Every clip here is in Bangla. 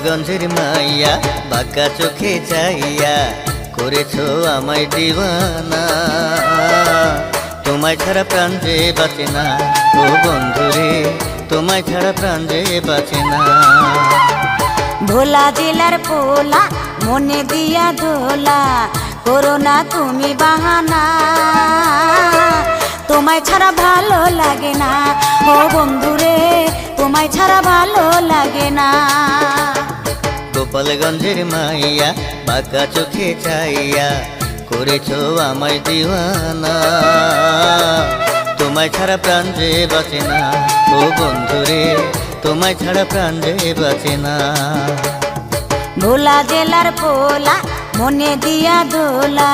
গোপালগঞ্জের মাইয়া বাঁকা চোখে চাইয়া করেছো আমায় দিওয়ানা। তোমায় ছাড়া প্রাণ যে বাঁচে না, ও বন্ধুরে তোমায় ছাড়া প্রাণ যে বাঁচে না। ভোলা জেলার পোলা মনে দিয়া দোলা, করো না তুমি বাহানা। তোমায় ছাড়া ভালো লাগে না, ও বন্ধুরে তোমায় ছাড়া ভালো লাগে না। গোপালগঞ্জের মাইয়া বাঁকা চোখে চাইয়া করেছো আমায় দিওয়ানা। তোমায় ছাড়া প্রাণ যে বাঁচে না, ও বন্ধুরে তোমায় ছাড়া প্রাণ যে বাঁচে না। ভোলা জেলার পোলা মনে দিয়া দোলা,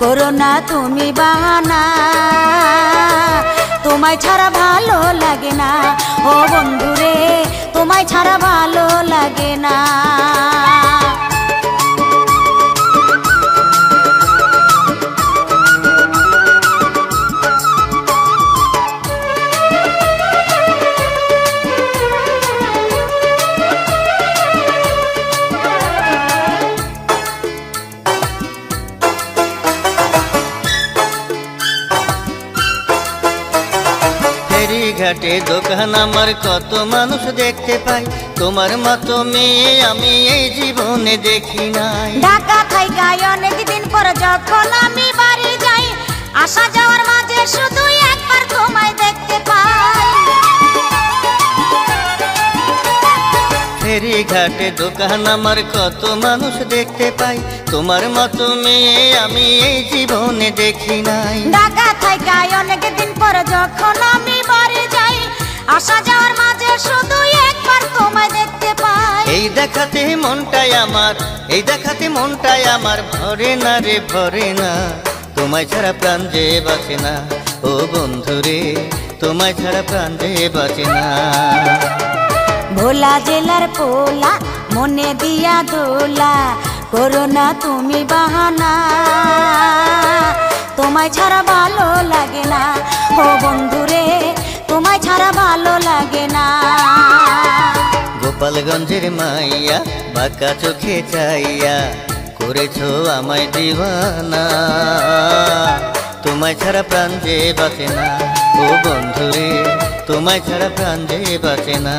করো না তুমি বাহানা। তোমায় ছাড়া ভালো লাগে না, ও বন্ধুরে তোমায় ছাড়া ভালো লাগে না। ঘাটে দোকান আমার কত মানুষ দেখতে পাই, তোমার মতো মেয়ে আমি এই জীবনে দেখি নাই। ঢাকা থাইকা অনেকদিন পর যখন আমি বাড়ি যাই, আসা যাওয়ার মাঝে শুধু একবার তোমায় দেখতে পাই। ফেরি ঘাটে দোকান আমার কত মানুষ দেখতে পাই, তোমার মতো মেয়ে আমি এই জীবনে দেখি নাই। ঢাকা থাইকা অনেকদিন পর যখন আমি বাড়ি যাই, আসা যাওয়ার মাঝে শুধু একবার তোমায় দেখতে পাই। এই দেখাতে মনটাই আমার, এই দেখাতে মনটাই আমার ভরে না রে ভরে না। তোমায় ছাড়া প্রাণ যে বাঁচে না, ও বন্ধুরে তোমায় ছাড়া প্রাণ যে বাঁচে না। ভোলা জেলার পোলা মনে দিয়া দোলা, করো না তুমি বাহানা। তোমায় ছাড়া ভালো লাগে না, ও বন্ধুরে তোমায় ছাড়া ভালো লাগে না। গোপালগঞ্জের মাইয়া বাঁকা চোখে চাইয়া করেছো আমায় দিওয়ানা। তোমায় ছাড়া প্রাণ যে বাঁচে না, ও বন্ধুরে তোমায় ছাড়া প্রাণ যে বাঁচে না।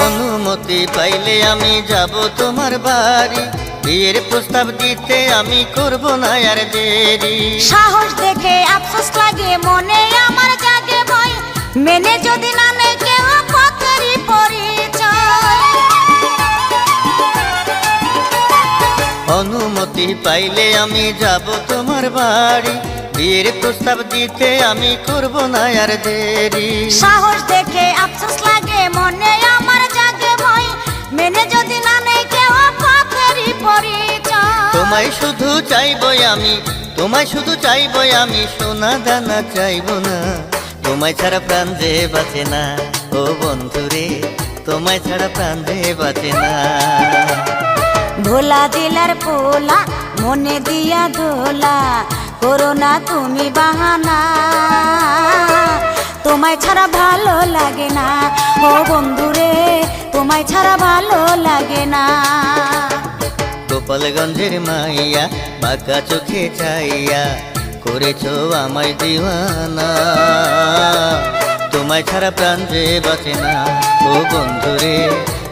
অনুমতি পাইলে আমি যাব তোমার বাড়ি, বিয়ের প্রস্তাব দিতে আমি করব না আর দেরি। সাহস দেখে আফসোস লাগে মনে আমার জাগে ভয়, মেনে যদি না নেয় কেউ পথেরই পরিচয়। অনুমতি পাইলে আমি যাব তোমার বাড়ি, বিয়ের প্রস্তাব দিতে আমি করব না আর দেরি। সাহস দেখে আফসোস লাগে মনে আমার জাগে ভয়, মেনে যদি না নেয় কেউ পথেরই পরিচয়। তোমায় শুধু চাইবই আমি, তোমায় শুধু চাইবই আমি, সোনা দানা চাইব না। তোমায় ছাড়া প্রাণ যে বাঁচে না, ও বন্ধুরে তোমায় ছাড়া প্রাণ যে বাঁচে না। ভোলা জেলার পোলা মনে দিয়া দোলা, করো না তুমি বাহানা। তোমায় ছাড়া ভালো লাগে না, ও বন্ধুরে তোমায় ছাড়া ভালো লাগে না। গোপালগঞ্জের মাইয়া বাঁকা চোখে চাইয়া করেছো আমায় দিওয়ানা। তোমায় ছাড়া প্রাণ যে বাঁচে না, ও বন্ধুরে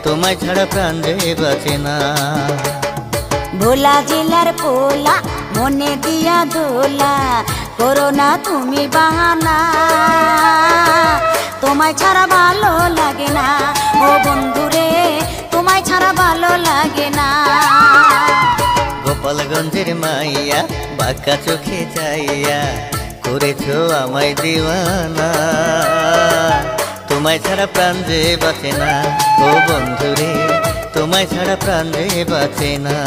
তোমায় ছাড়া প্রাণ যে বাঁচে না। ভোলা জেলার পোলা মনে দিয়া দোলা, করো না তুমি বাহানা। তোমায় ছাড়া ভালো লাগে না, ও বন্ধুরে তোমায় ছাড়া ভালো লাগে না। গোপালগঞ্জের মাইয়া বাঁকা চোখে চাইয়া করেছো আমায় দিওয়ানা। তোমায় ছাড়া প্রাণ যে বাঁচে না, ও বন্ধুরে তোমায় ছাড়া প্রাণ যে বাঁচে না।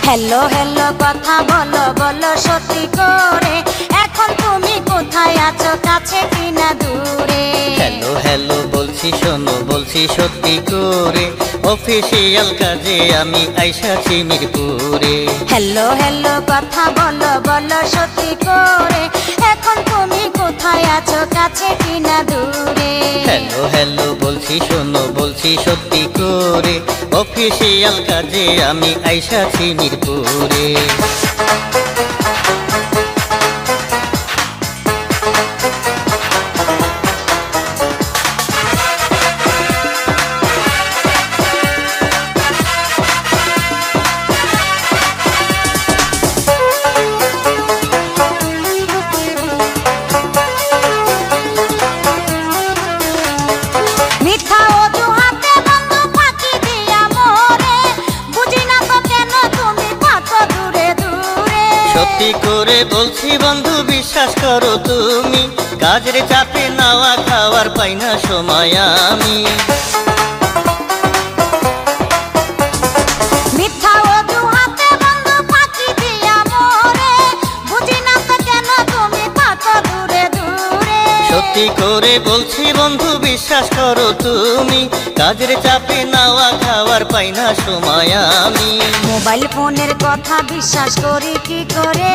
হ্যালো হ্যালো কথা বলো বলো সত্যি করে, এখন তুমি কোথায় আছো, কাছে কিনা দূরে? হ্যালো হ্যালো বলছি শোনো বলছি সত্যি করে, অফিসিয়াল কাজে আমি আইসাছি মিরপুরে। হ্যালো হ্যালো কথা বলো বলো সত্যি করে, এখন তুমি কোথায় আছো, কাছে কিনা দূরে? হ্যালো হ্যালো বলছি শোনো বলছি সত্যি করে, অফিসিয়াল কাজে আমি আইসাছি মিরপুরে। মিথ্যা অজুহাতে বন্ধু ফাঁকি দিয়া মোরে, বুঝি না তো কেন তুমি কত দূরে দূরে? সত্যি করে বলছি বন্ধু বিশ্বাস করো তুমি, কাজের চাপে নাওয়া খাওয়ার পাই না সময় আমি। মিথ্যা অজুহাতে বন্ধু ফাঁকি দিয়া মোরে, বুঝি না তো কেন তুমি কত দূরে দূরে? সত্যি করে বলছি বন্ধু বিশ্বাস করো তুমি, কাজের চাপে নাওয়া খাওয়ার পাই না সময় আমি। মোবাইল ফোনের কথা বিশ্বাস করি কি করে,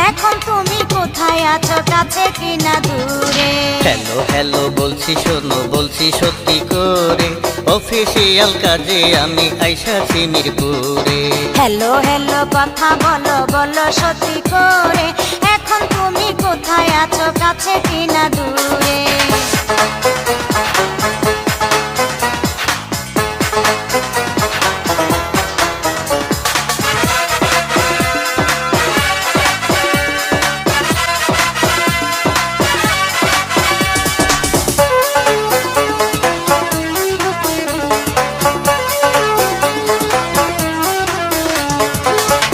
এখন তুমি কোথায় আছো, কাছে কিনা দূরে? হ্যালো হ্যালো বলছি শোনো বলছি সত্যি করে, অফিসিয়াল কাজে আমি আইসাছি মিরপুরে। হ্যালো হ্যালো কথা বলো বলো সত্যি করে, এখন তুমি কোথায় আছো, কাছে কিনা দূরে?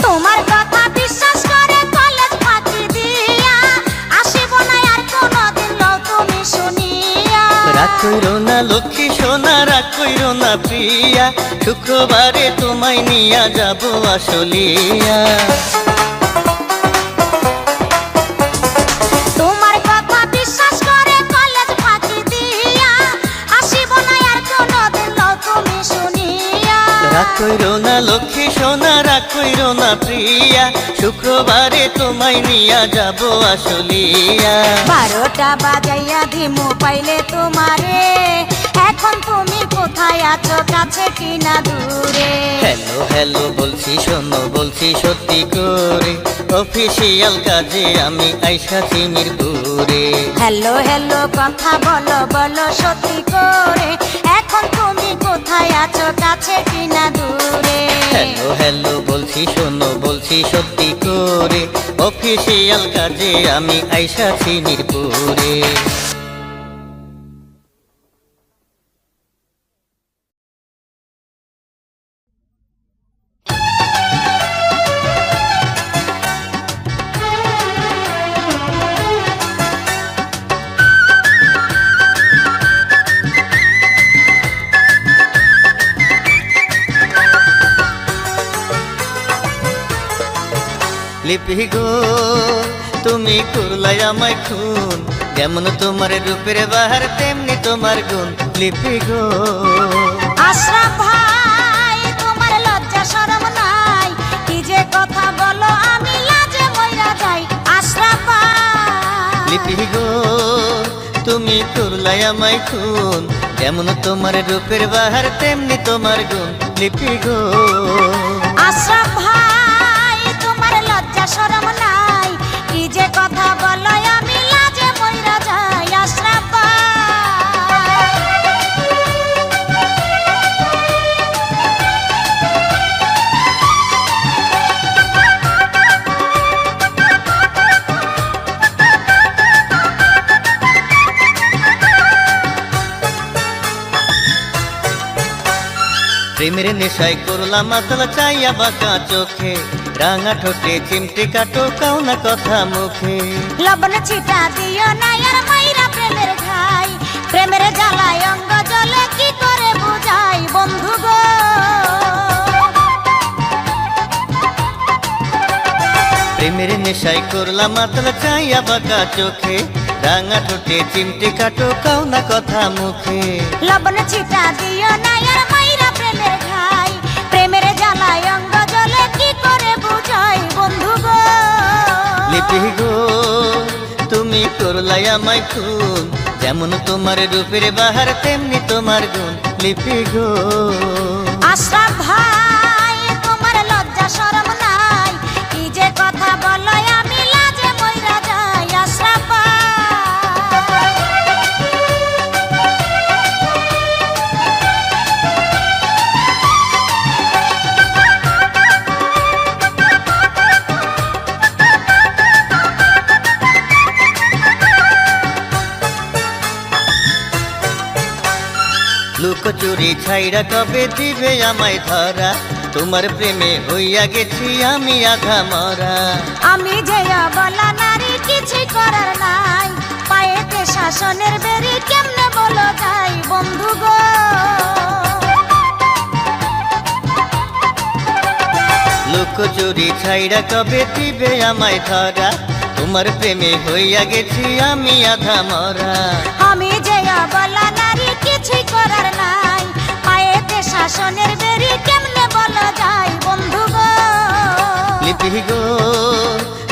তোমার কথা বিশ্বাস করে কলেজ ফাঁকি দিয়া, আসিব না আর কোনোদিন লও তুমি শুনিয়া। রাগ কইরো না লক্ষ্মী সোনা রাগ কইরো না প্রিয়া, শুক্রবারে তোমায় নিয়া যাব আসলিয়া। তোমার কথা বিশ্বাস করে কলেজ ফাঁকি দিয়া, আসিব না আর কোনোদিন লও তুমি শুনিয়া। রাগ কইরো না লক্ষ্মী সোনা রাগ কইরো না প্রিয়া, শুক্রবারে তোমায় নিয়া যাব আসলিয়া। 12টা বাজাইয়া দিমু পাইলে তোমারে, এখন তুমি কোথায় আছো, কাছে কিনা দূরে? হ্যালো হ্যালো বলছি শোনো বলছি সত্যি করে, অফিসিয়াল কাজে আমি আইসাছি মিরপুরে। হ্যালো হ্যালো কথা বলো বলো সত্যি করে, এখন তুমি কোথায় আছো, কাছে কিনা দূরে? হ্যালো হ্যালো বলছি শোনো বলছি সত্যি করে, অফিসিয়াল কাজে আমি আইসাছি মিরপুরে। লিপি গো তুমি করলাই আমায় খুন, যেমন তোমার রূপের বাহার তেমনি তোমার গুণ। লিপি গো আশরাফ ভাই তোমার লজ্জা শরম নাই, কি যে কথা বলো আমি লাজে মইরা যাই। আশরাফ ভাই লিপি গো তুমি করলাই আমায় খুন, যেমন তোমার রূপের বাহার তেমনি তোমার গুণ। লিপি গো আশরাফ ভাই তোমার লজ্জা শরম নাই, কি যে কথা বলো আমি লাজে মইরা যাই। আশরাফ ভাই প্রেমের নেশায় করলাম মাতাল চাইয়া বাঁকা চোখে, রাঙা ঠোঁটে চিমটে কাটো কাও না কথা মুখে। লবণ ছিটা দিও না আর মাইরা প্রেমের ঘাই, প্রেমের জ্বালায় অঙ্গ জ্বলে কি করে বুঝাই বন্ধু গো। প্রেমের নেশায় করলাম মাতাল চাইয়া বাঁকা চোখে, রাঙা ঠোঁটে চিমটে কাটো কাও না কথা মুখে। লবণ ছিটা দিও না আর মাইরা প্রেমের ঘাই, প্রেমের জ্বালায় অঙ্গ জ্বলে কি করে বুঝাই বন্ধু গো। লিপি গো তুমি করলাই আমায় খুন, যেমন তোমার রূপের বাহার তেমনি তোমার গুণ। লিপি গো আশরাফ ভাই তোমার লজ্জা শরম নাই, কি যে কথা বলো আমি লাজে মইরা যাই। আশরাফ ভাই লুকোচুরি ছাইরা কবে দিবে আমায় ধরা, তোমার প্রেমে হইয়া গেছি আমি আধা মরা। আমি যে বলা নারী কিছু করার নাই, পায়েতে শাসনের বেরি কেমনে বলো যাই বন্ধু গো। লুকোচুরি ছাইরা কবে দিবে আমায় ধরা, তোমার প্রেমে হইয়া গেছি আমি আধা মরা। আমি যে বলা নারী কিছু করার নাই, পায়েতে শাসনের বেরি কেমনে বলো যাই বন্ধু গো। লিপি গো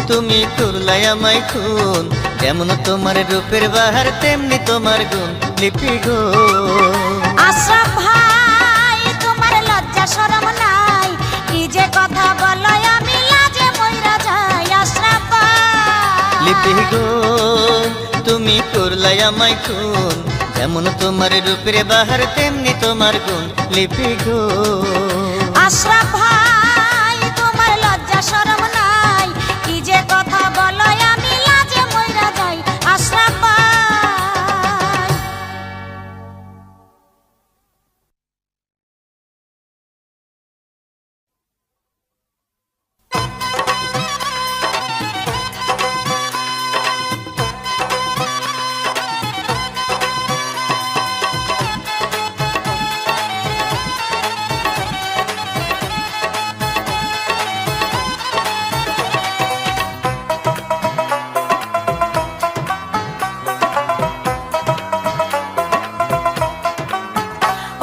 তুমি করলাই আমায় খুন, যেমন তোমার রূপের বাহার তেমনি তোমার গুণ। লিপি গো আশরাফ ভাই তোমার লজ্জা শরম নাই, কি যে কথা বলো আমি লাজে মইরা যাই। আশরাফ ভাই লিপি গো তুমি করলাই আমায় খুন, যেমন তোমার রূপের বাহার তেমনি তোমার গুণ। লিপি গো আশরাফ ভাই তোমার লজ্জা শরম নাই, কি যে কথা বলো আমি লাজে মইরা যাই। আশরাফ ভাই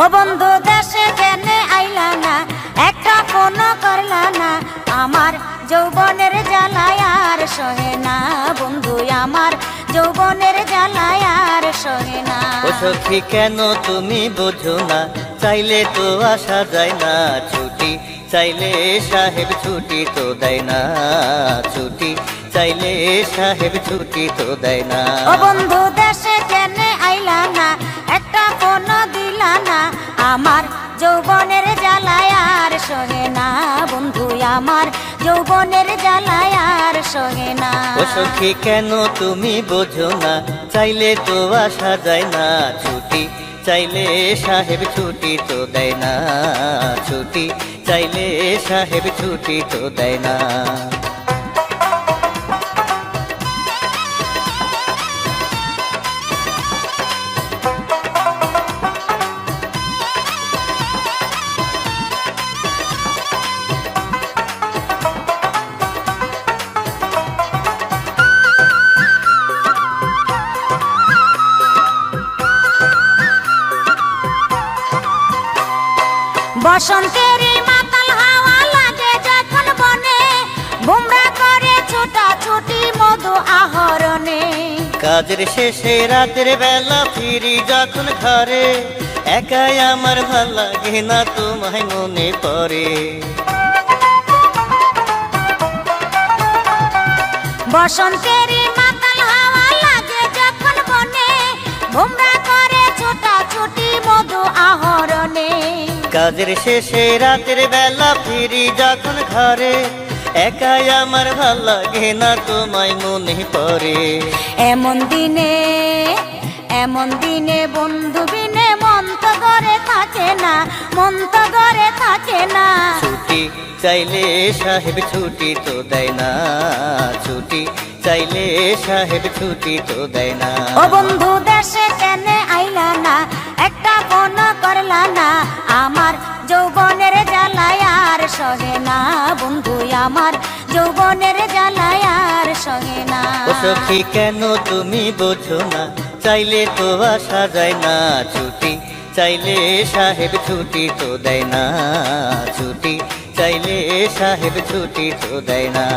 ও বন্ধু দেশে কেনে আইলা না, একটা ফোন করলা না, আমার যৌবনের জ্বালায় আর সহে না বন্ধু, আমার যৌবনের জ্বালায় আর সহে না। ও সখী কেন তুমি বোঝো না, চাইলে তো আসা যায় না ছুটি, চাইলে সাহেব ছুটি তো দেয় না ছুটি, চাইলে সাহেব ছুটি তো দেয় না। ও বন্ধু দেশে কেনে আইলা না, একটা ফোন দিলা না, আমার যৌবনের জ্বালায় আর সহে না বন্ধু, আমার যৌবনের জ্বালায় আর সহে না। ও সখী কেন তুমি বোঝো না, চাইলে তো আসা যায় না ছুটি, চাইলে সাহেব ছুটি তো দেয় না ছুটি, চাইলে সাহেব ছুটি তো দেয় না। বসন্তের মাতাল হাওয়া লাগে যখন বনে, বুমরা করে ছোটা ছুটি মধু আহরণে। কাজের শেষে রাতের বেলা ফিরি যখন ঘরে, একাই আমার ভাল লাগে না তোমায় মনে পড়ে। বসন্তের মাতাল হাওয়া লাগে যখন বনে, বুমরা করে ছোটা ছুটি মধু আহরণে। কাজের শেষে রাতের বেলা ফিরি যখন ঘরে, একাই আমার ভাল লাগে না তোমায় মনে পড়ে। এমন দিনে বন্ধু বিনে মন তো ঘরে থাকে না, মন তো ঘরে থাকে না। ছুটি চাইলে সাহেব ছুটি তো দেয় না ছুটি, চাইলে সাহেব ছুটি তো দেয় না। ও বন্ধু দেশে কেনে আইলা না, একটা ফোন করলা না, আমার যৌবনের জ্বালায় আর সহে না বন্ধু, আমার যৌবনের জ্বালায় সখী কেন তুমি বোঝো না, চাইলে তো আসা যায় না ছুটি, চাইলে সাহেব ছুটি তো দেয় না ছুটি, চাইলে সাহেব ছুটি তো দেয় না।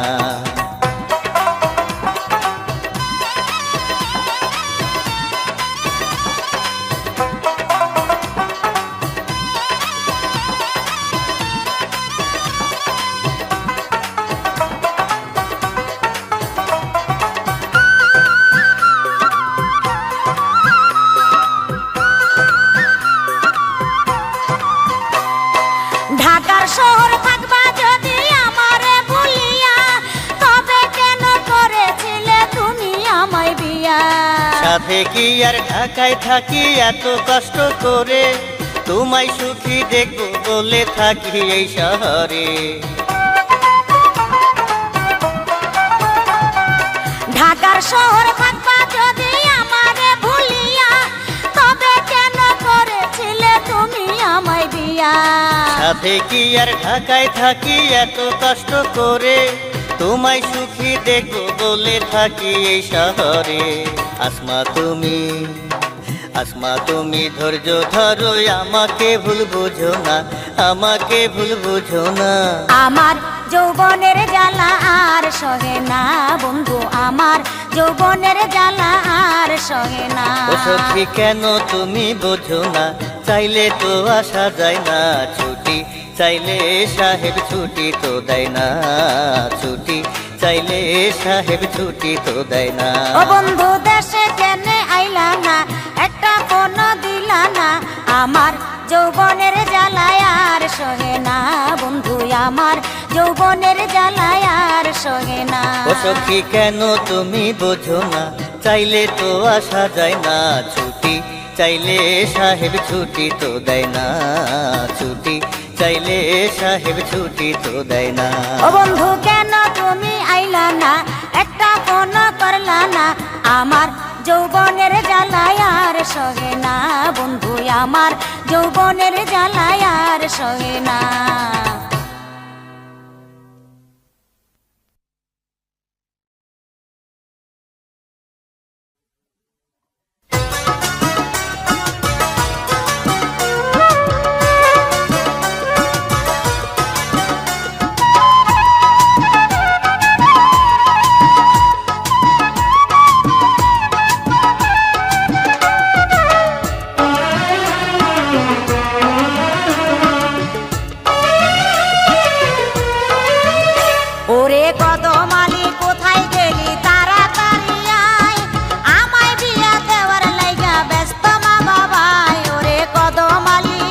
ঢাকার শহর থাকবা যদি আমারে ভুলিয়া, তবে কেন করেছিলে তুমি আমায় বিয়া? সাথে কি আর ঢাকায় থাকি এত কষ্ট করে, তোমায় সুখী দেখবো বলে থাকি এই শহরে। ঢাকার শহর থাকবা যদি আমারে ভুলিয়া, তবে কেন করেছিলে তুমি আমায় বিয়া? সাথে কি আর ঢাকায় থাকি এত কষ্ট করে, তোমায় সুখী দেখবো বলে থাকি এই শহরে। আসমা তুমি ধৈর্য ধরো, আমাকে ভুল বুঝো না, আমাকে ভুল বুঝো না। আমার যৌবনের জ্বালা আর সহে না বন্ধু, আমার যৌবনের জ্বালা আর সহে না। ও সখী কেন তুমি বোঝো না, চাইলে তো আসা যায় না ছুটি, চাইলে সাহেব ছুটি তো দেয় না ছুটি, চাইলে সাহেব ছুটি তো দেয় না। ও বন্ধু দেশে কেনে আইলা না, একটা ফোন দিলা না, আমার যৌবনের জ্বালায় আর সহে না বন্ধু, আমার যৌবনের জ্বালায় আর সহে না। ও সখী কেন তুমি বোঝো না, চাইলে তো আসা যায় না ছুটি, চাইলে সাহেব ছুটি তো দেয় না ছুটি, চাইলে সাহেব ছুটি তো দেয় না। ও বন্ধু কেন তুমি আইলা না, একটা ফোন করলা না, আমার যৌবনের জ্বালায় আর সহে না বন্ধু, আমার যৌবনের জ্বালায় আর সহে না। ওরে কদমালি কোথায় গেলি তাড়াতাড়ি আয়, আমায় বিয়া দেওয়ার লাইগা ব্যস্ত মা বাবাই। ওরে কদমালি,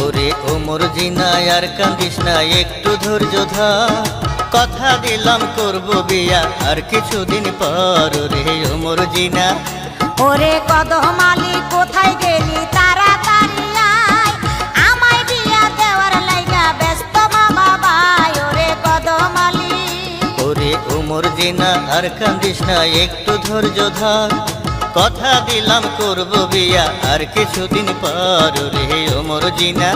ওরে ওমর জিনা আর কান্দিস না, একটু ধৈর্য ধর, কথা দিলাম করব বিয়া আর কিছুদিন পর। রে ওমর জিনা, ওরে কদমালি কোথায় গেলি তাড়াতাড়ি আয়, আমায় বিয়া দেওয়ার লাইগা ব্যস্ত মা বাবাই। ওরে কদমালি, ওরে ওমর জিনা আর কান্দিস না, একটু ধৈর্য ধর, কথা দিলাম করব বিয়া আর কিছুদিন পর। রে ওমর জিনা,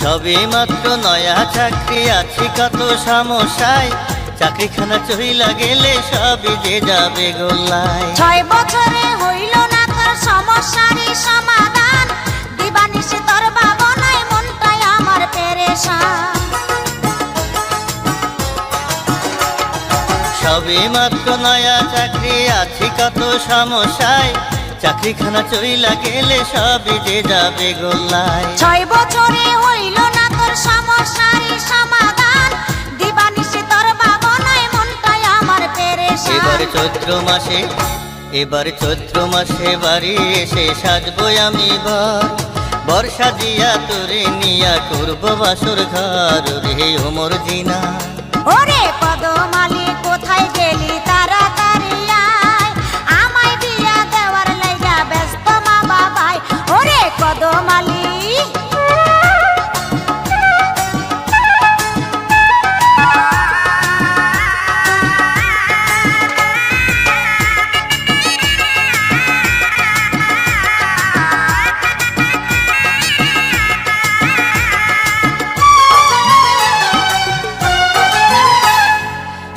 সবে মাত্র নয়া চাকরি, আছি কত সমস্যায়, চাকরিখানা চইলা গেলে সবই যে যাবে গোল্লায়। 6 বছরে হইল না তোর সমস্যারই সমাধান, দিবানিশি তোর ভাবনায় মনটাই আমার পেরেশান। সবে মাত্র নয়া চাকরি, আছি কত সমস্যায়, চাকরিখানা চইলা গেলে সবই যে যাবে গোল্লায়। 6 বছরে হইল না তোর সমস্যারই সমাধান, দিবানিশি তোর ভাবনায় মনটাই আমার পেরেশান। এবার চৈত্র মাসে বাড়ি এসে সাজবো আমি বর্ষা দিয়া তোরে নিয়া করব বাসর ঘর। রে ওমর জিনা, ওরে কদমালি কোথায় গেলি তাড়াতাড়ি আয়, আমায় বিয়া দেওয়ার লাইগা ব্যস্ত মা বাবাই। ওরে কদমালি,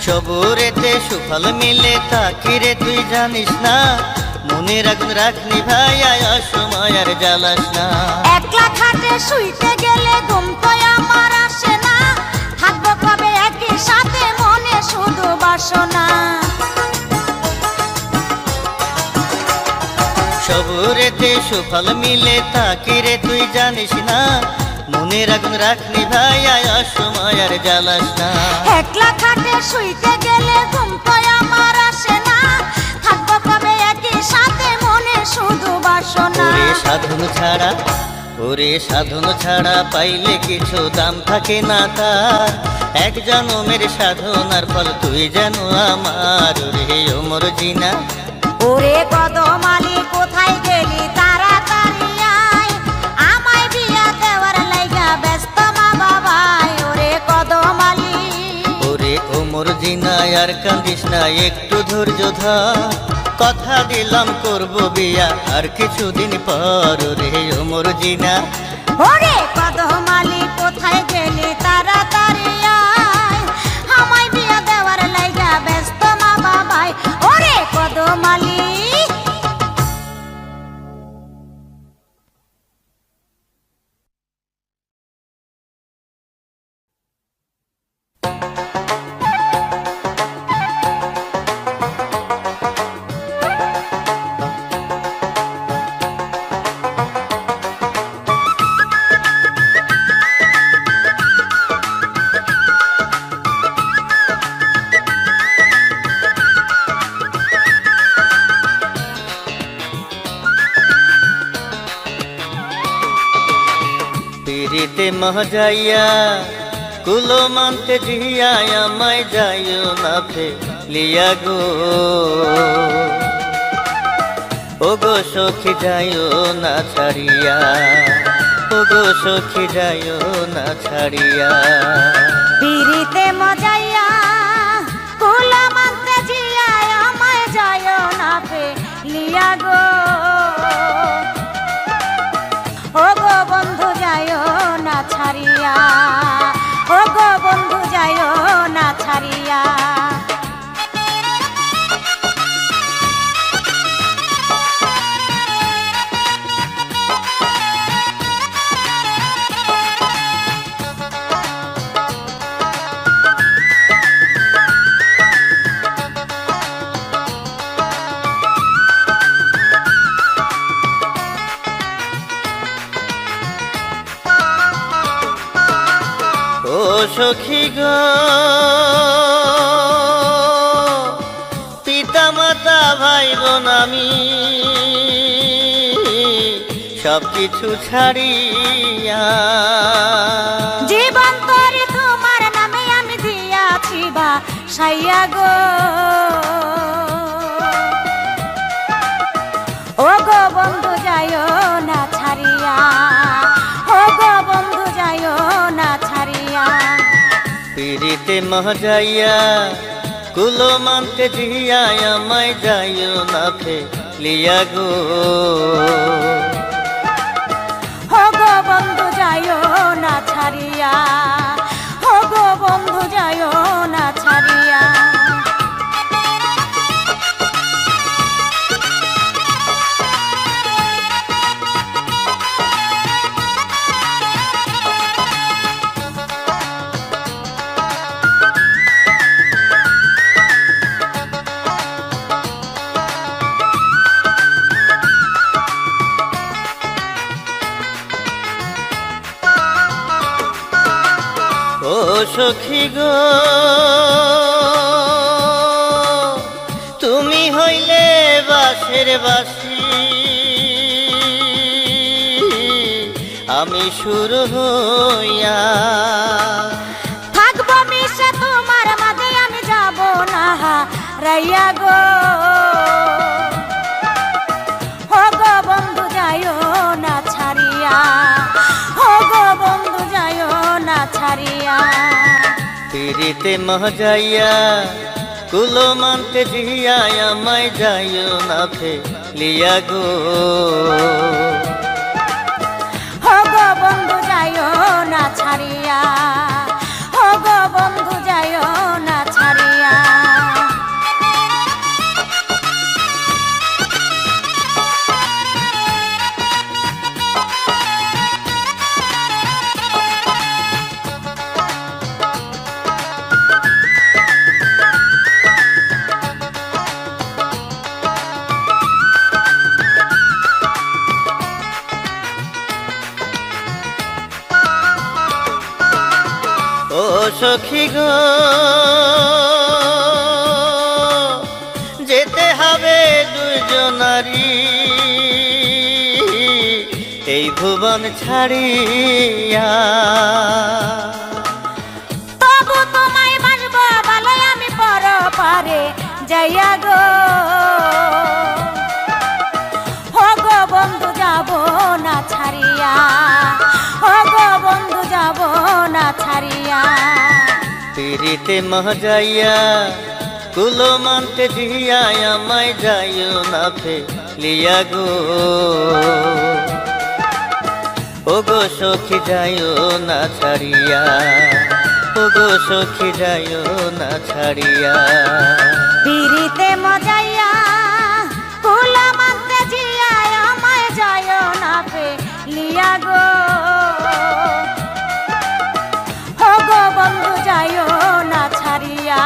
সবুরেতে সুফল মিলে তাকে রে তুই জানিস না, মনের আগুন রাখনি ভাই আয় অসময় আর জ্বালাস না। একলা খাটে শুইতে গেলে ঘুম তো আমার আসে না, থাকবো কবে একই সাথে মনে শুধু বাসনা। সবুরেতে সুফল মিলে তাকে রে তুই জানিস না, মনের আগুন রাখনি ভাই আয় অসময় আর জ্বালাস না। একলা খাটে শুইতে গেলে ঘুম তো আমার আসে না, থাকবো কবে একই সাথে মনে শুধু বাসনা। ওরে সাধন ছাড়া, ওরে সাধন ছাড়া পাইলে কিছু দাম থাকে না তার, এক জনমের সাধনার ফল তুই যেন আমার। ওরে ওমর জিনা, ওরে কদমালি কোথায় গেলি তাড়াতাড়ি আয়, আমায় বিয়া দেওয়ার লাইগা ব্যস্ত মা বাবাই। ওরে কদমালি, ওরে ওমর জিনা আর কান্দিস না, একটু ধৈর্য ধর, কথা দিলাম করব বিয়া আর কিছুদিন পর। ওরে ওমর জিনা, ওরে কদমালি কোথায় গেলি তাড়াতাড়ি আয়, আমায় বিয়া দেওয়ার লাইগা ব্যস্ত মা বাবাই। ওরে কদমালি। পিরিতে মহাজাইয়া কুলো মানতে জিয়া আমায় যাইও না ফেলিয়া গো, ও গো সখী যাইও না ছাড়িয়া, ও গো সখী যাইও না ছাড়িয়া। পিরিতে মজাইয়া কুলা মানতে জিয়া আমায় যায় না ফেলিয়া গো, ও গো বন্ধু যায় না ছাড়িয়া, ও গো বন্ধু যায় না ছাড়িয়া। ও সখী গো, পিতা মাতা ভাই বোন আমি সব কিছু ছাড়িয়া, জীবন তরি তোমার নামে আমি দিয়াছি বা সাইয়া গো, ও গো বন্ধু যায় না ছাড়িয়া, ও গো বন্ধু যায় না ছাড়িয়া। পিরিতে মহাজাইয়া কুলো মানতে জিয়া আমায় যাইও না ফেলিয়া গো, ও গো বন্ধু যায় না ছাড়িয়া, ও গো বন্ধু যায় না ছাড়িয়া। ও সখী গো, তুমি হইলে বাঁশের বাঁশি, আমি সুর হইয়া থাকবো মিশে তোমার মাঝে আমি যাব না রাইয়া গো, ও গো বন্ধু যায় না ছাড়িয়া, ও গো বন্ধু যায় না ছাড়িয়া। পিরিতে মহাজাইয়া কুলো মানতে জিয়া আমায় যাইও না ফেলিয়া গো, ও গো বন্ধু যায় না ছাড়িয়া, ও গো বন্ধু যায় না ছাড়িয়া। সখী গো যেতে হবে দুজনারি এই ভুবন ছাড়িয়া। তবু তোমায় বাসবো ভালোই আমি পর পারে যাইয়া গো। ও গো বন্ধু যাব না ছাড়িয়া, ও গো বন্ধু যাব না ছাড়িয়া। পিরিতে মজাইয়া কুলো মানতে দিয়া আমায় যাইও না ফেলিয়া গো। ও গো সখী যাইও না ছাড়িয়া, ও গো সখী যাইও না ছাড়িয়া। পিরিতে মজাইয়া কুলা মানতে জিয়া আমায় যাইও না ফেলিয়া গো। ও গো বন্ধু যাইও না ছাড়িয়া,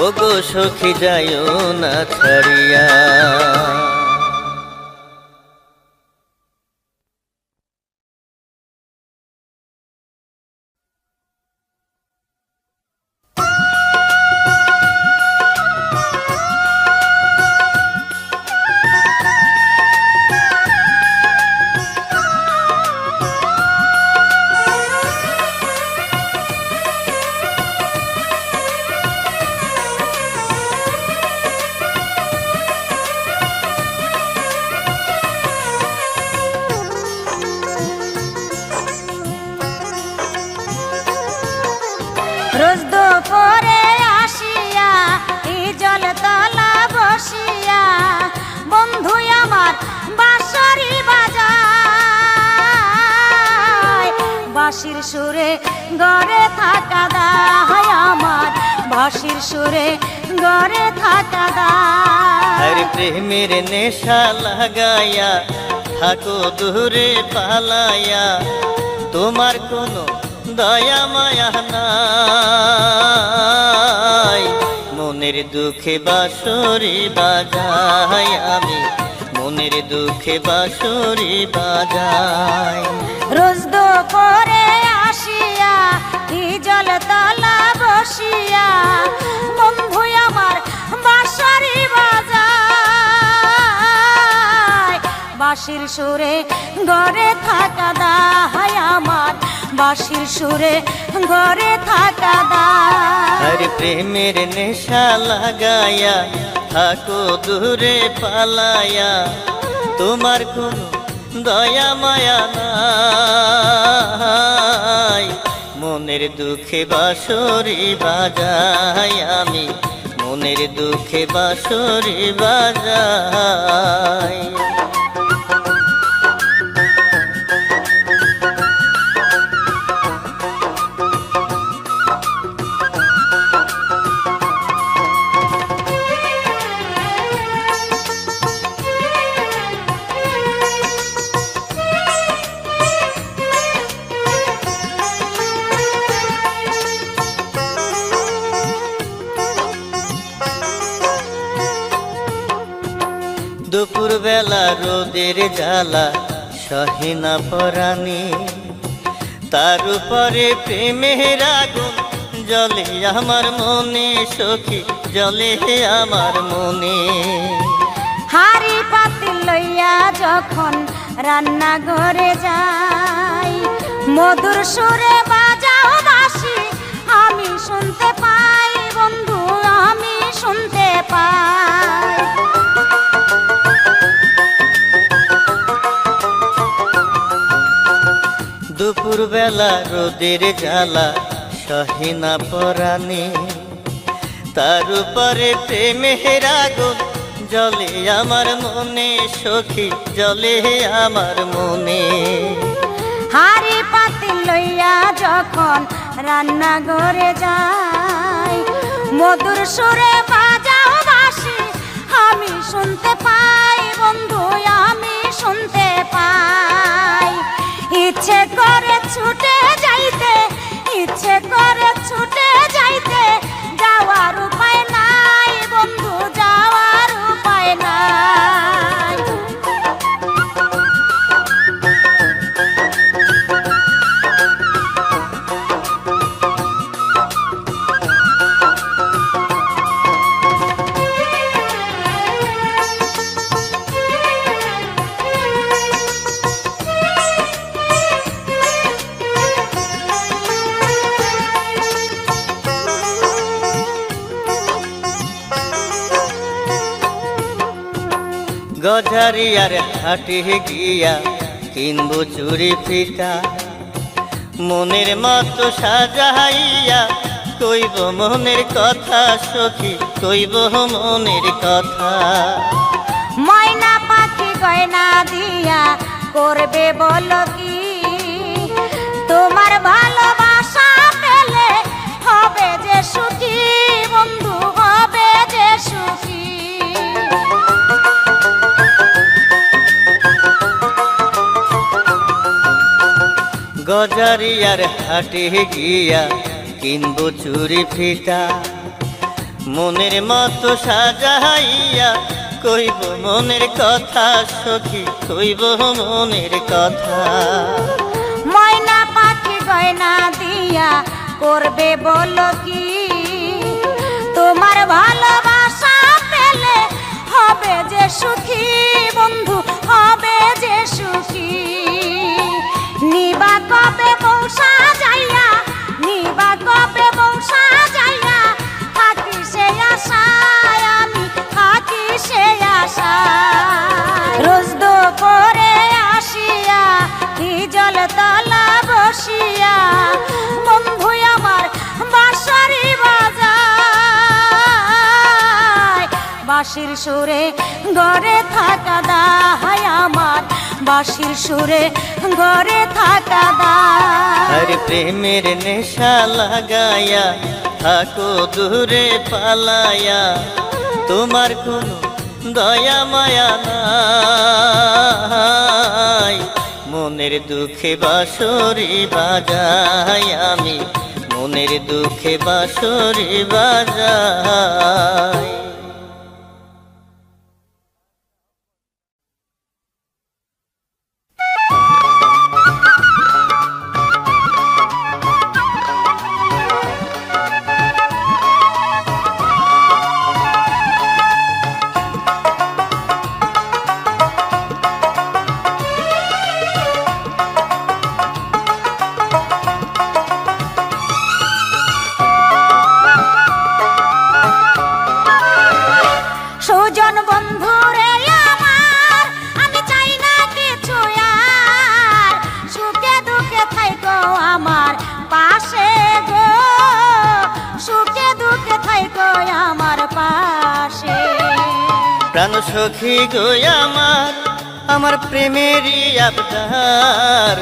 ও গো সখী যাইও না ছাড়িয়া। রোজ দুপুরে আসিয়া এই জল তলা বসিয়া বন্ধু আমার বাঁশরি বাজায়। বাঁশির সুরে গড়ে থাকা দায় আমার, বাঁশির সুরে গড়ে থাকা দায়। আরে প্রেমের নেশা লাগাইয়া থাকো দূরে পালাইয়া, তোমার কোনো দয়া মায়া নাই। মনের দুঃখে বাঁশরি বাজাই আমি, মনের দুঃখে বাঁশরি বাজাই। রোজ দুপুরে আসিয়া এই জল তলা বসিয়া বন্ধু আমার বাঁশরি বাজায়। বাঁশির সুরে গড়ে থাকা দায় আমার, বাঁশির সুরে গড়ে থাকা দায়। আরে প্রেমের নেশা লাগাইয়া থাকো দূরে পালাইয়া, তোমার কোনো দয়া মায়া নাই। মনের দুঃখে বাঁশরি বাজাই আমি, মনের দুঃখে বাঁশরি বাজাই। দুপুর বেলা রোদের জ্বালা সহে না পরানি, তার উপরে প্রেমের আগুন জ্বলে আমার মনে সখী, জ্বলে আমার মনে। হাড়ি পাতিল লইয়া যখন রান্না ঘরে যাই মধুর সুরে বাজাও বাঁশি আমি শুনতে পাই বন্ধু, আমি শুনতে পাই। দুপুর বেলা রোদের জ্বালা সহে না পরানি, তার উপরে প্রেমের আগুন জ্বলে আমার মনে সখী, জ্বলে আমার মনে। হাড়ি পাতিল লইয়া যখন রান্না ঘরে যাই মধুর সুরে বাজাও বাঁশি আমি শুনতে পাই বন্ধু, আমি শুনতে পাই। ইচ্ছে করে ছুটে যাইতে, ইচ্ছে করে ছুটে যাইতে, যাওয়ার উপায় নাই বন্ধু, যাওয়ার উপায় নাই। গজারিয়ার হাটে গিয়া কিনবো চুরি ফিতা, মনের মতো সাজাইয়া কইব মনের কথা সখী, কইব মনের কথা। ময়না পাখি গয়না দিয়া করবে বলো কি, তোমার ভালোবাসা পেলে হবে যে সুখী, বন্ধু হবে যে সুখী। গজারিয়ার হাটে গিয়া কিনবো চুরি ফিতা, মনের মতো সাজাইয়া কইব মনের কথা সখী, কইব মনের কথা। ময়না পাখি গয়না দিয়া করবে বলো কি, তোমার ভালোবাসা পেলে হবে যে সুখী, বন্ধু হবে যে সুখী। নিবা কবে বৌসা যাইয়া, নিবা কবে বৌসা যাইয়া, থাকি সে আশায় আমি, থাকি সে আশায়। রোজ দুপুরে আসিয়া কি জল তলা বসিয়া, বন্ধু আমার বাঁশরি বাজায়, বাঁশির সুরে গড়ে থাকা দায় আমার, বাঁশির সুরে গড়ে থাকা দায়। আরে প্রেমের নেশা লাগায়া থাকো দূরে পালায়া, তোমার কোনো দয়া মায়া নাই, মনের দুঃখে বাঁশরি বাজাই আমি, মনের দুঃখে বাঁশরি বাজাই। সুজন বন্ধু রে আমার, আমি চাই না কিছু আর, সুখে দুঃখে থাইকো আমার পাশে গো, সুখে দুঃখে থাইকো আমার পাশে। প্রাণ সখী গো আমার, আমার প্রেমেরই আবদার,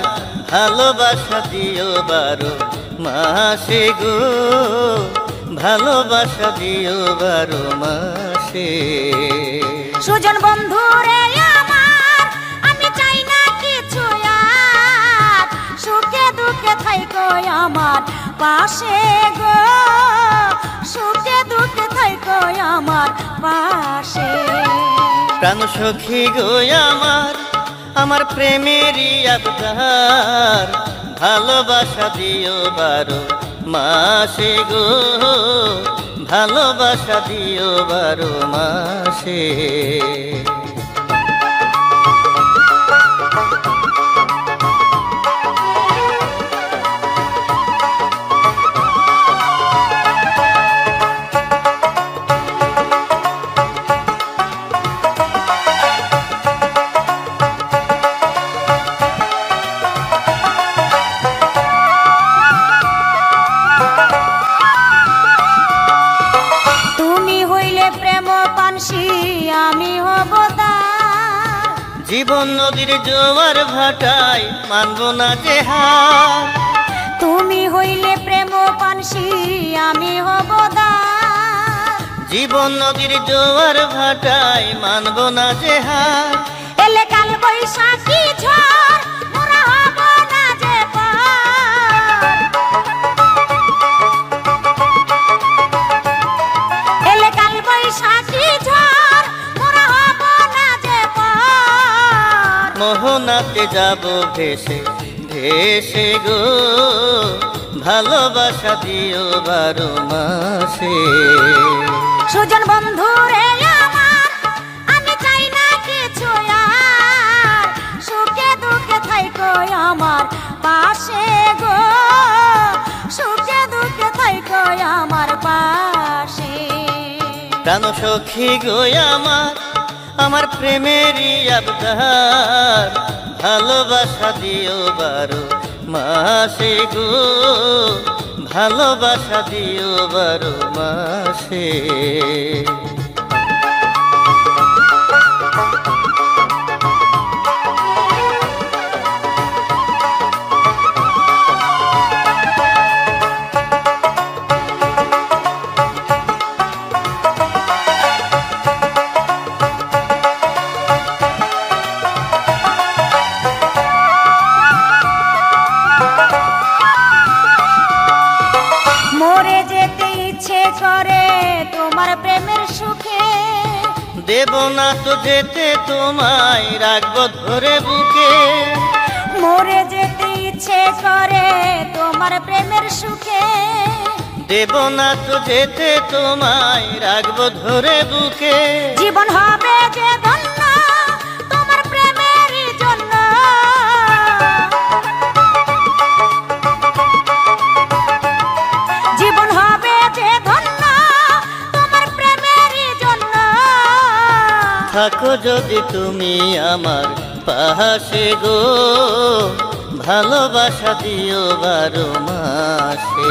ভালোবাসা দিও বারো মাসে গো, ভালোবাসা দিও বারো মাসে। সুজন বন্ধু রে আমার, আমি চাই না কিছু আর, সুখে দুঃখে থাইকো আমার পাশে গো, সুখে দুঃখে থাইকো আমার পাশে। প্রাণ সখী গো আমার, আমার প্রেমেরই আবদার, ভালোবাসা দিও বারো মাসে গো, ভালোবাসা দিও বারো মাসে। আমি হব দার, জীবন নদীর জোয়ার ভাটায় মানব না যে হার, তুমি হইলে প্রেম পানসি আমি হব দার, জীবন নদীর জোয়ার ভাটায় মানব না যে হার। এলে কাল বৈশাখী ঝড় মোরা হব না যে পার, এলে কাল বৈশাখী ঝড় মোরা হব না যে পার। মোহনাতে যাব ভেসে ভেসে গো, ভালোবাসা দিও বারো মাসে। সুজন বন্ধু রে আমার, আমি চাই না কিছু আর, সুখে দুঃখে থাইকো আমার পাশে গো, সুখে দুঃখে থাইকো আমার পাশে। প্রাণ সখী গো আমার, আমার প্রেমেরই আবদার, ভালোবাসা দিও 12 মাসে গো, ভালোবাসা দিও 12 মাসে। মরে যেতে ইচ্ছে করে তোমার প্রেমের সুখে, দেব না তো যেতে তোমায়, রাখবো ধরে বুকে। মরে যেতে ইচ্ছে করে তোমার প্রেমের সুখে, দেব না তো যেতে তোমায়, রাখবো ধরে বুকে। জীবন হবে যে ধন্য তোমার প্রেমের জন্য, জীবন হবে যে ধন্য তোমার প্রেমের জন্য। থাকো যদি তুমি আমার পাশে গো, ভালোবাসা দিও 12 মাসে।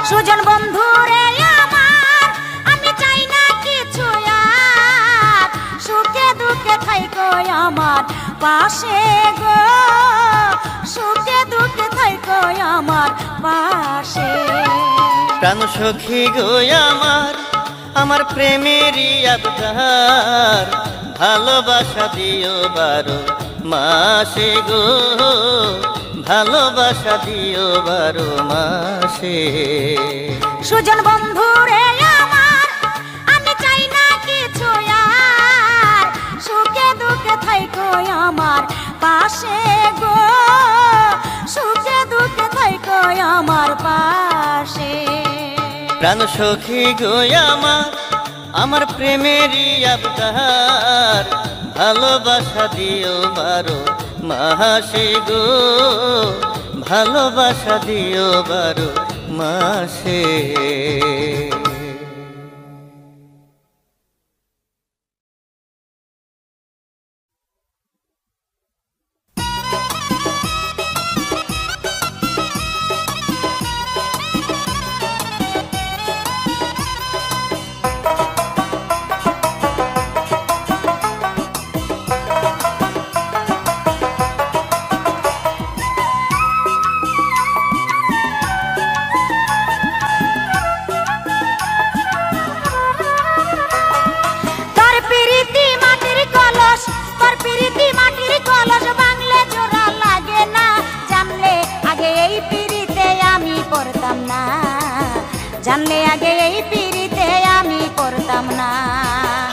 সুজন বন্ধু রে আমার, আমি চাই না কিছু আর, সুখে দুঃখে থাইকো আমার পাশে গো, সুখে দুঃখে থাইকো আমার পাশে। প্রাণ সখী গো আমার, আমার প্রেমেরই আবদার, ভালোবাসা দিও 12 মাসে গো, ভালোবাসা দিও 12 মাসে। সুজন বন্ধু রে আমার, আমি চাই না কিছু আর, সুখে দুঃখে থাইকো আমার পাশে গো, সুখে দুঃখে থাইকো আমার পাশে। প্রাণ সখী গো আমার, আমার প্রেমেরই আবদার, ভালোবাসা দিও 12 মাসে গো, ভালোবাসা দিও 12 মাসে। তোর প্রীতি মাটির কলস, তোর প্রীতি মাটির কলস, বাংলে জোড়া লাগে না, জানলে আগে এই প্রীতিতে আমি পড়তাম না, জানলে আগে এই প্রীতিতে আমি পড়তাম না।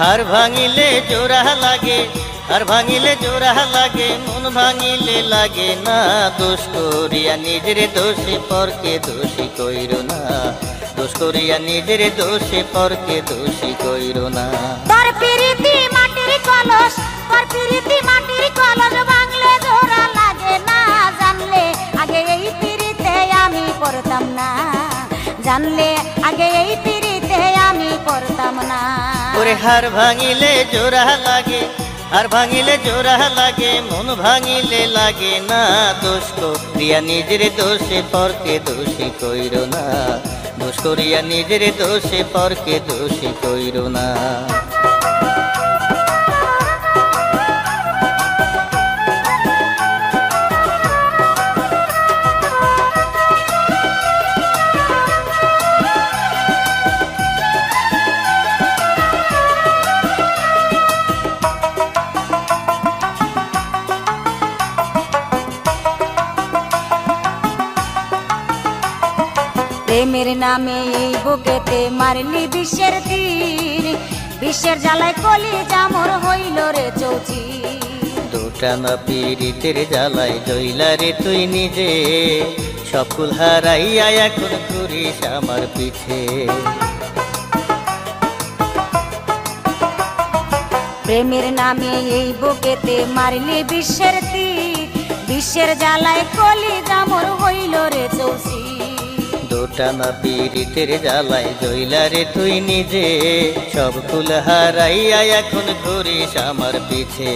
হার ভাঙিলে জোড়া লাগে, হার ভাঙিলে জোড়া লাগে, মন ভাঙিলে লাগে না, দোষ করিয়া নিজের দোষে পরকে দোষী কইরো না, দোষ করিয়া নিজের দোষে পরকে দোষী কইরো না। তোর প্রীতি মাটির কলস, তোর প্রীতি মাটির কলস, বাংলে জোড়া লাগে না, জানলে আগে এই প্রীতিতে আমি পড়তাম না, জানলে আগে এই প্রীতিতে আমি পড়তাম না। ওরে হার ভাঙিলে জোড়া লাগে, হার ভাঙিলে জোড়া লাগে, মন ভাঙিলে লাগে না, দোষ করিয়া নিজের দোষে পরকে দোষী কইরো না, দোষ করিয়া নিজের দোষে পরকে দোষী কইরো না। প্রেমের নামে এই বুকেতে মারলি বিশ্বের তীর, বিশ্বের জ্বালায় কলি জামর হইল রে চৌচি। দুটানা পীড়িতের জ্বালায় জইলা রে তুই নিজে, সকল হারাইয়া এখন ঘুরিস আমার পিছে। প্রেমের নামে এই বুকেতে মারলি বিশ্বের তীর, বিশ্বের জ্বালায় কলি জামর হইল রে চৌচি। টানা পীড়িতের জ্বালায় জইলারে তুই নিজে, সব কুল হারাইয়া এখন ঘুরিস আমার পিছে।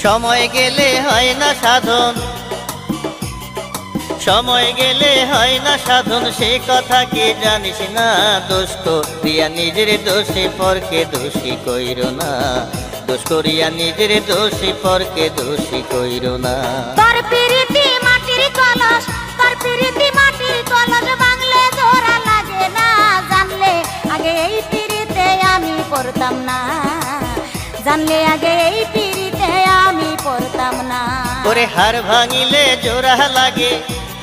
সময় গেলে হয় না সাধন, সময় গেলে হয় না সাধন, সে কথা কি জানিস না? দোষ করিয়া নিজের দোষে পরকে দোষী কইর না, দোষ করিয়া নিজের দোষী পরকে দোষী কইর না। তোর পিরিতি মাটির কলস, তোর পিরিতি মাটির কলস বাংলে জোড়া লাগে না, জানলে আগে এই পিরিতে আমি পড়তাম না, জানলে আগে এই পিরিতে আমি পড়তাম না। ওরে হার ভাঙিলে জোড়া লাগে,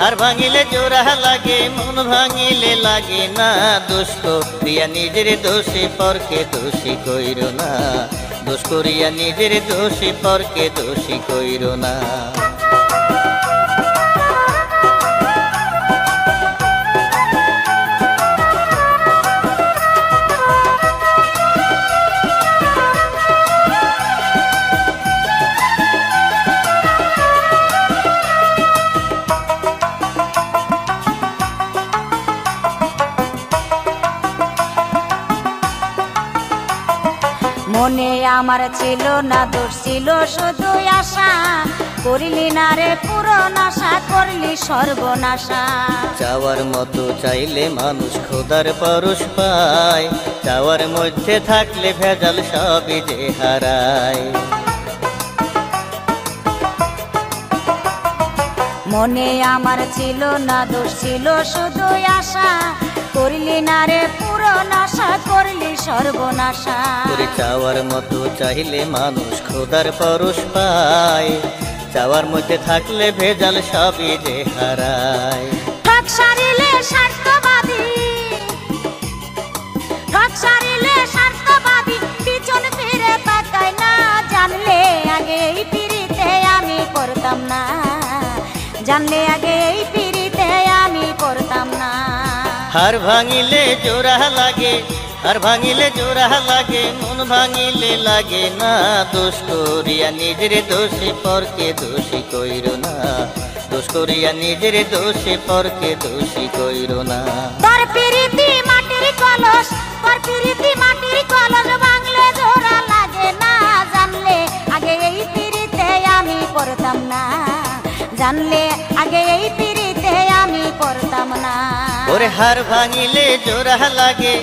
হার ভাঙিলে জোড়া লাগে, মন ভাঙিলে লাগে না। দোষ করিয়া নিজের দোষে পরকে দোষী কইর না, দোষ করিয়া নিজের দোষে পরকে দোষী কইর না। মনে আমার ছিল না দোষ, ছিল শুধু আশা, করিলি না রে পূরণ আশা, করলি সর্বনাশা। চাওয়ার মতো চাইলে মানুষ খোদার পরশ পায়, চাওয়ার মধ্যে থাকলে ভেজাল সবই যে হারায়। মনে আমার ছিল না দোষ, ছিল শুধু আশা, করলি না রে পূরণ আশা, করলি সর্বনাশা। করে চাওয়ার মতো চাইলে মানুষ খোদার পরশ পায়, চাওয়ার মধ্যে থাকলে ভেজাল সবই যে হারায়। ঠক সারিলে স্বার্থবাদী, ঠক সারিলে স্বার্থবাদী, পিছন ফিরে তাকায় না, জানলে আগে এই পিরিতে আমি পড়তাম না, জানলে আগে এই পিরিতে আমি পড়তাম না। হার ভাঙিলে জোড়া লাগে, হার ভাঙিলে জোড়া লাগে, মন ভাঙিলে লাগে না। দোষ করিয়া নিজের দোষে পরকে দোষী কইর না, দোষ করিয়া নিজের দোষে পরকে দোষী কইর না। তোর পিরিতি মাটির কলস, তোর পিরিতি মাটির কলস বাংলে জোড়া লাগে না, জানলে আগে এই পিরিতে আমি পড়তাম না, জানলে আগে এই পিরিতে আমি পড়তাম না। ওরে হার ভাঙিলে জোড়া লাগে,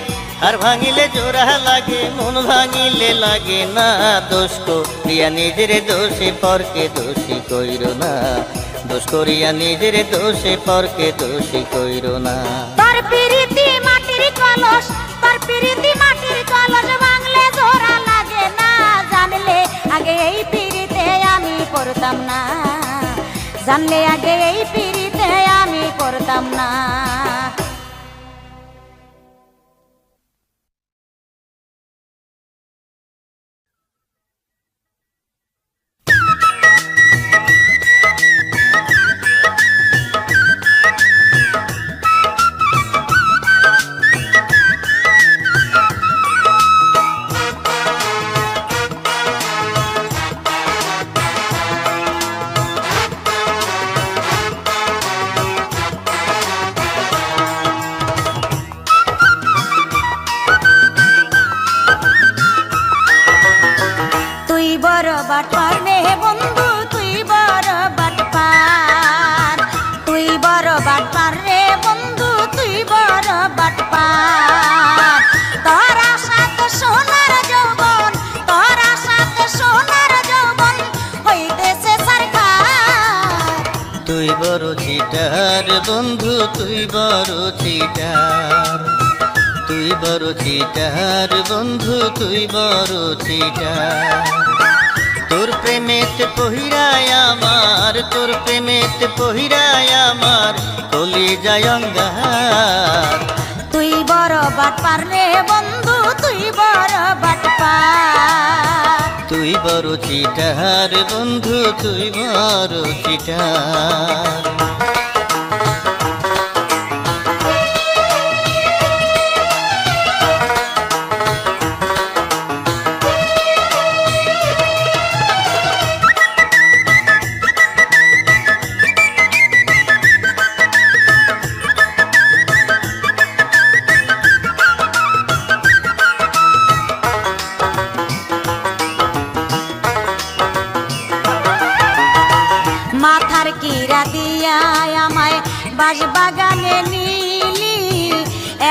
হার ভাঙিলে জোড়া লাগে, মন ভাঙিলে লাগে না। দোষ করিয়া নিজের দোষে পরকে দোষী কইর না, দোষ করিয়া নিজের দোষে পরকে দোষী কইর না। তোর পিরিতি মাটির কলস, তোর পিরিতি মাটির কলস বাংলে জোড়া লাগে না, জানলে আগে এই পিরিতে আমি পড়তাম না, জানলে আগে এই পিরিতে আমি পড়তাম না। বাটপার রে বন্ধু তুই বড় বাটপার, তুই বড় বাটপার রে বন্ধু তুই বড় বাটপার। তোর আশাতে সোনার যৌবন, তোর আশাতে সোনার যৌবন হইতেছে সরকার। তুই বড় চিটার বন্ধু তুই বড় চিটার, তুই বড় চিটার বন্ধু তুই বড় চিটার। তোর প্রেমেতে পহিরায় আমার, তোর প্রেমেতে পহিরায় আমার কলিজায় অঙ্গার। তুই বড় বাটপার রে বন্ধু তুই বড় বাটপার, তুই বড় চিটার বন্ধু তুই বড় চিটার।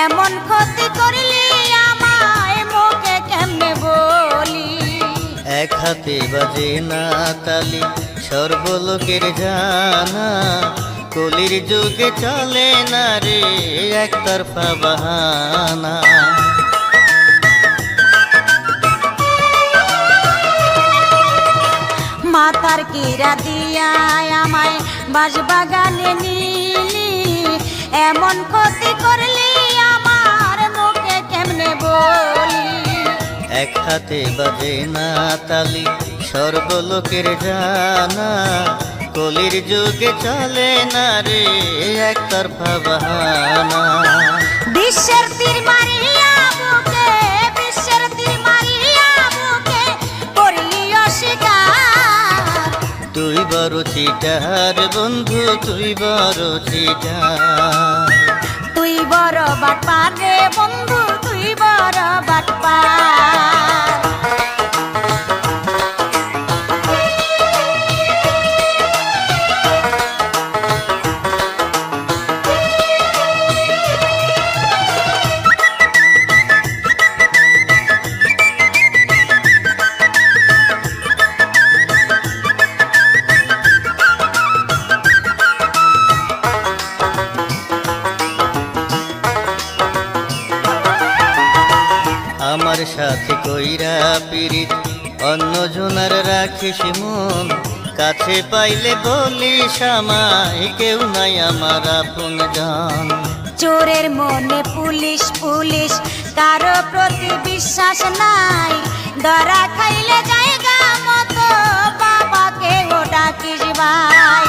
এমন ক্ষতি করলি আমায় মুখে কেমনে বলি। এক হাতে বাজে না তালি সর্বলোকের জানা, কলির যুগে চলে না রে একতরফা বাহানা। মাথার কিরা দিয়া আমায় বাঁশবাগানে নিলি, এমন ক্ষতি করলি আমার মুখে কেমনে বলি। এক হাতে বাজে না তালি সর্বলোকের জানা, কলির যুগে চলে না রে একতরফা বাহানা। বিশ্বের তীর মারিয়া বুকে, বিশ্বের তীর মারিয়া বুকে করলি অস্বীকার। তুই বড় চিটার বন্ধু, তুই বড় চিটার। তুই বড় বাটপার রে বন্ধু, তুই বড় বাটপার। আমার সাথে কইরা পিরিত অন্য জনার রাখিস মন, কাছে পাইলে বলিস আমায় কেউ নাই আমার আপন জন। চোরের মনে পুলিশ পুলিশ, কারো প্রতি বিশ্বাস নাই। ধরা খাইলে জায়গা মতো বাবাকে ও ডাকিস ভাই।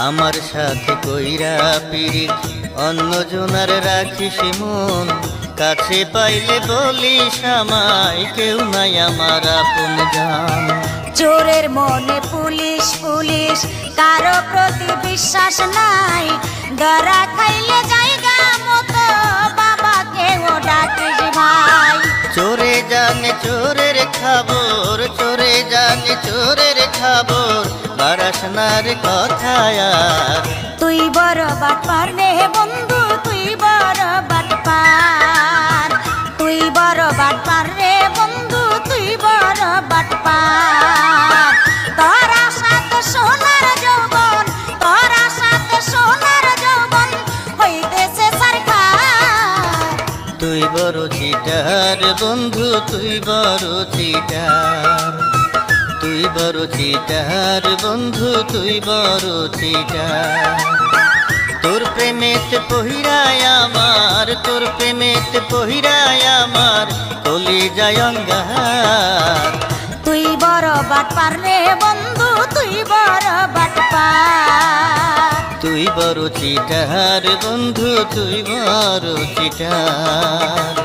আমার সাথে কইরা পিরিত অন্য জনার রাখিস মন, কাছে পাইলে বলিস আমায় কেউ নাই আমার আপন জন। চোরের মনে পুলিশ পুলিশ, কারো প্রতি বিশ্বাস নাই। ধরা খাইলে জায়গা মতো বাবাকে ও ডাকিস ভাই। চোরে জানে চোরের খবর, চোরে জানে চোরের খবর, বারাস না রে কথায় আর। তুই বড় বাটপার রে বন্ধু, তুই বড় বাটপার। তুই বড় বাটপার রে বন্ধু, তুই বড় বাটপার। তোরা সাথে সোনার যৌবন, তোরা সাথে সোনার যৌবন হইতেছে সরকার। তুই বড় চিটার বন্ধু, তুই বড় চিটার। তুই বড় চিটার বন্ধু, তুই বড় চিটার। তোর প্রেমেতে পহিরায় আমার, তোর প্রেমেতে পহিরায় আমার কলিজায় অঙ্গার। তুই বড় বাটপার রে বন্ধু, তুই বড় বাটপার। তুই বড় চিটার বন্ধু, তুই বড় চিটার।